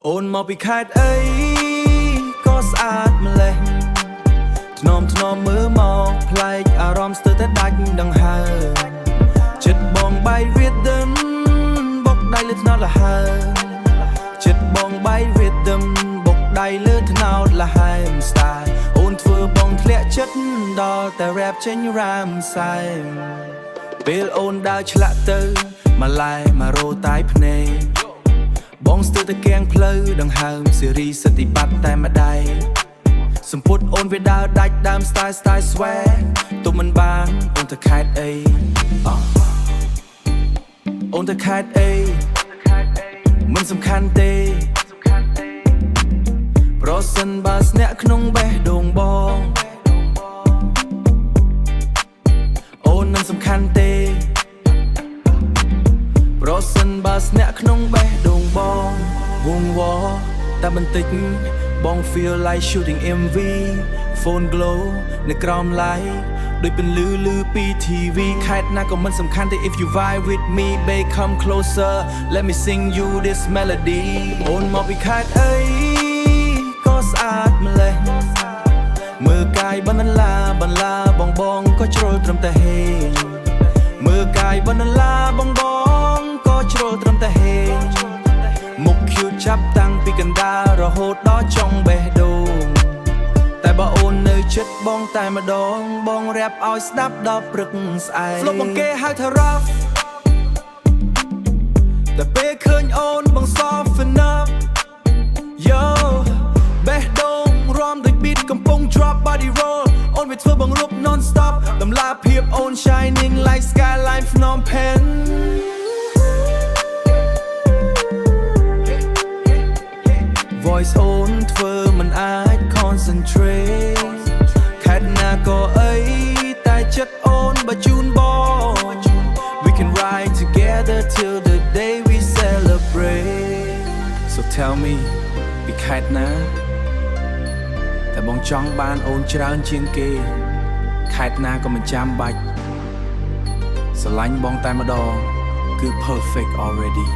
អូនមកពីខេត្តអីក៏ស្អាតម្លេះថ្នមមើលមកប្លែកអារម្មណ៍ស្ទើរតែដាច់ដង្ហើចិត្តបងបាយរៀតដឹមបុកដៃលើថ្នោតលហើចិត្តបងបាយរៀតដឹមបុកដៃលើថ្នោតលហើស្ទាយអូនធ្វើបងធ្លាក់ចិត្តដល់តែ rap ចេញរ៉ាមសែមពេលអូនដើរឆ្លាក់ទៅម្លែមករោតាយភ្នែកបងស្ទើរតែកៀងផ្លូវដង្ហើមសេរីសតិបត្តិតែម្ដាយសម្ពុតអូនវាដើរដាច់ដើម style swag ទុំមិនបានអូនទៅខេត្តអីអូនទៅខេត្តអីមិនសំខាន់ទេប្រសិនបើស្នាក់ក្នុងបេះដូងបងអូននឹងសំខាន់ទេប្រសិនបើស្នាក់ក្នុងបេះដូងបងវងវតែបន្តិចបង feel like shooting MV phone glow នៅក្រោម light ដូចពន្លឺពី TV ខេត្តណាក៏មិនសំខាន់ទេ if you vibe with me babe come closer let me sing you this melody អូនមកពីខេត្តអីក៏ស្អាតម្លេះមើលកាយបណ្ណាឡាបងក៏ជ្រុលត្រឹមតែហេមើលកាយបណ្ណាឡាបងក៏ជ្រុលត្រឹមតែហេមុខ cute ចាប់តាំងពីកណ្ដាលរហូតដល់ចុងបេះដូងតែបើអូននៅចិត្តបងតែម្ដងបង rap ឲ្យស្ដាប់ដល់ព្រឹកស្អែក Flow បងគេហៅថា rough តែពេលឃើញអូនបង soft enough yo បេះដូងរំដូច beat កំពុង drop body roll អូនវាធ្វើបងរົບ non stop តម្លាភាពអូន shining like skyline Phnom Penh voice អូនធ្វើមិនអាច concentrate ខេត្តណាក៏អីតែចិត្តអូនបើជូនបង we can ride together till the day we celebrate so tell me ពីខេត្តណាតែបងចង់បានអូនច្រើនជាងគេខេត្តណាក៏មិនចាំបាច់ស្រឡាញ់បងតែម្ដងគឺ perfect already